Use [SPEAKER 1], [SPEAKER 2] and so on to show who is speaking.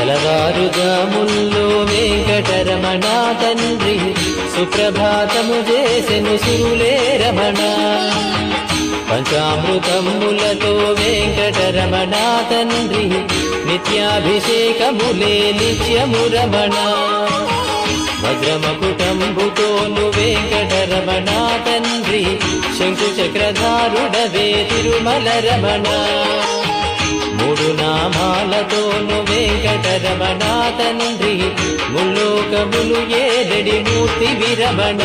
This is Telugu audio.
[SPEAKER 1] తెల్లవారుజాముల్లో వెంకటరమణ తండ్రి సుప్రభాతము చేసెను సురులే రమణ. పంచామృతములతో వెంకటరమణ తండ్రి నిత్యాభిషేకములే నిత్యము రమణ. వజ్రమకుటంబుతోను వెంకటరమణ తండ్రి శంకు చక్రధారుడవే తిరుమల రమణ. మూడు నామాలతోను వెంకటరమణ తండ్రి ముల్లోకములు ఏదడి మూర్తి విరమణ.